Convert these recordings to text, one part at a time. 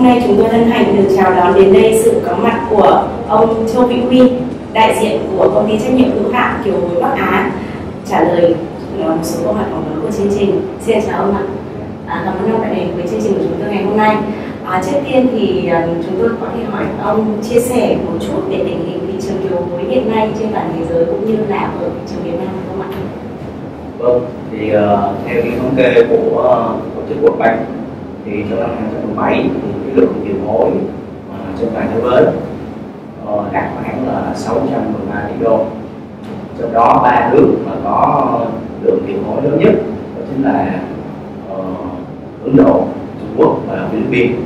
Hôm nay chúng tôi hân hạnh được chào đón đến đây sự có mặt của ông Châu Vĩnh Huy, đại diện của công ty trách nhiệm hữu hạn Kiều Hối Bắc Á, trả lời một số câu hỏi phỏng vấn của chương trình. Xin chào ông ạ. Cảm ơn ông đã đến với chương trình của chúng tôi ngày hôm nay. Trước tiên thì chúng tôi có thể hỏi ông chia sẻ một chút về tình hình thị trường kiều hối hiện nay trên toàn thế giới cũng như là ở thị trường Việt Nam không ạ? Vâng, thì theo cái thống kê của tổ chức World Bank thì trong năm 2017 thì cái lượng kiều hối trên toàn thế giới đạt khoảng là 613 tỷ đô. Trong đó 3 nước mà có lượng kiều hối lớn nhất đó chính là Ấn Độ, Trung Quốc và Philippines.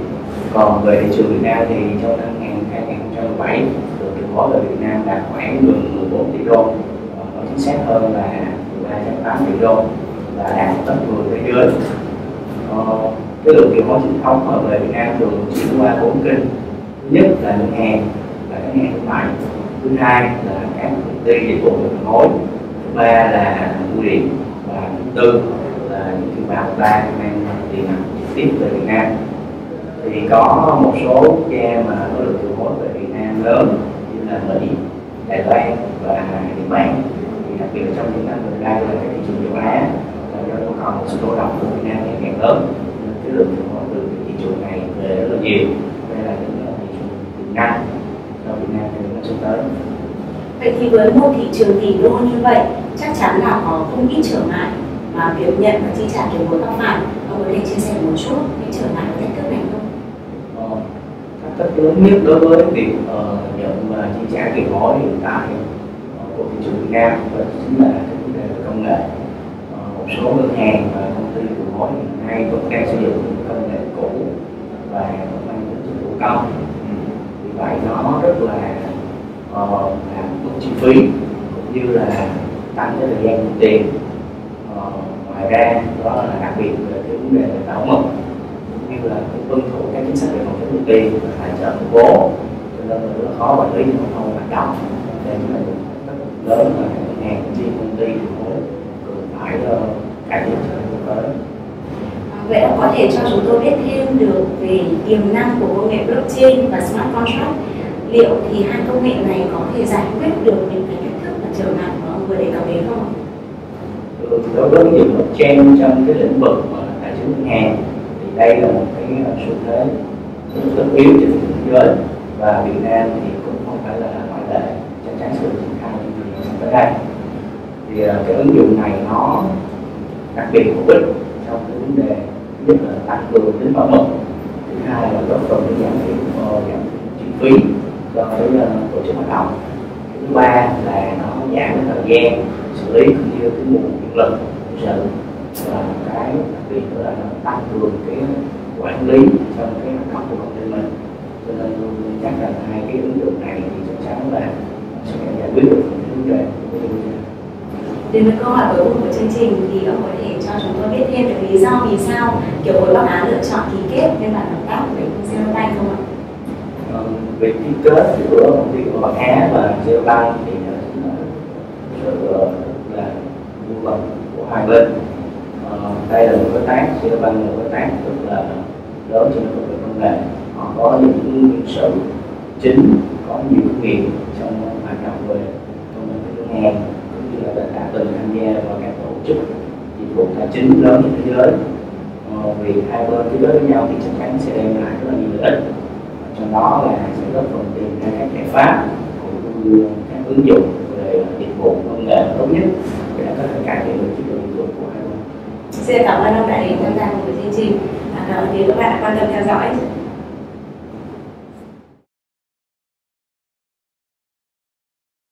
Còn về thị trường Việt Nam thì trong năm 2017 lượng kiều hối ở Việt Nam đạt khoảng gần 14 tỷ đô, nói chính xác hơn là 13,8 tỷ đô, và đạt top 10 thế giới. Cái lượng kiều hối chính thống mà về Việt Nam thường chuyển qua 4 kênh. Thứ nhất là ngân hàng, là các ngân hàng thương mại. Thứ hai là các công ty dịch vụ về kiều hối. Thứ ba là bưu điện, và thứ tư là những thương mại đa mang tiền mặt trực tiếp về Việt Nam. Thì có một số quốc gia mà có lượng kiều hối về Việt Nam lớn như là Mỹ, Đài Loan và Nhật Bản. Thì đặc biệt là trong những năm gần đây là các thị trường châu Á do nó còn một sự thụ động của Việt Nam ngày càng lớn, nên cái lượng kiều hối từ thị trường này về rất là nhiều. Đây là những thị trường tiềm năng cho Việt Nam trong những năm sắp tới. Vậy thì với một thị trường tỷ đô như vậy, chắc chắn là có không ít trở ngại mà việc nhận và chi trả kiều hối gặp phải. Ông có thể chia sẻ một chút những trở ngại và thách thức này không? Thách thức lớn nhất đối với việc nhận và chi trả kiều hối hiện tại của thị trường Việt Nam đó chính là cái vấn đề về công nghệ. Một số ngân hàng và công ty kiều hối hiện nay vẫn đang sử dụng công nghệ cũ và mang tính chất thủ công. Vì vậy nó rất là làm mất chi phí cũng như là tăng cái thời gian nhận tiền. Ngoài ra đó là đặc biệt về cái vấn đề về bảo mật cũng như là tuân thủ các chính sách về phòng chống rửa tiền và tài trợ của bố, cho nên là rất là khó quản lý những không hoạt động. Đây là một rất lớn mà các ngân hàng cũng như công ty kiều hối cần phải cải thiện cho năm tới. Vậy ông có thể cho chúng tôi biết thêm được về tiềm năng của công nghệ blockchain và smart contract. Liệu thì hai công nghệ này có thể giải quyết được những cái thách thức và trở ngại mà ông vừa đề cập đến không? Đối với ứng dụng blockchain trong cái lĩnh vực tài chính ngân hàng thì đây là một cái xu thế rất tất yếu trên thế giới, và Việt Nam thì cũng không phải là ngoại lệ, chắc chắn sẽ được triển khai những gì sắp tới đây. Thì cái ứng dụng này nó đặc biệt hữu ích trong cái vấn đề thứ nhất là tăng cường tính bảo mật, thứ hai là góp phần giảm thiểu chi phí cho cái tổ chức hoạt động, thứ ba là nó giảm cái thời gian xử lý cũng như cái nguồn nhân lực nhân sự, và cái đặc biệt nữa là nó tăng cường cái quản lý trong cái hoạt động của công ty mình. Cho nên tôi chắc rằng hai cái ứng dụng này thì chắc chắn là sẽ giải quyết được những vấn đề của chúng ta. Đến với câu hỏi cuối cùng của chương trình thì ông có thể cho chúng tôi biết thêm được lý do vì sao Kiều Hối Bắc Á lựa chọn ký kết biên bản hợp tác với Zero Bank không ạ? Việc ký kết giữa công ty của Bắc Á và Zero Bank thì sự là nhu cầu của hai bên. Đây là một đối tác, Zero Bank là một đối tác rất là lớn trên lĩnh vực công nghệ. Họ có những nhân sự chính, có nhiều kinh nghiệm trong hoạt động về công nghệ ngân hàng, cũng như là đã từng tham gia vào các tổ chức dịch vụ tài chính lớn trên thế giới. Vì hai bên ký kết với nhau thì chắc chắn sẽ đem lại rất là nhiều lợi ích, trong đó là sẽ góp phần tìm ra các giải pháp cũng như các ứng dụng về dịch vụ công nghệ tốt nhất để có thể cải thiện được chất lượng dịch vụ của hai bên. Xin cảm ơn ông đã đến tham gia cùng với chương trình. Cảm ơn các bạn đã quan tâm theo dõi.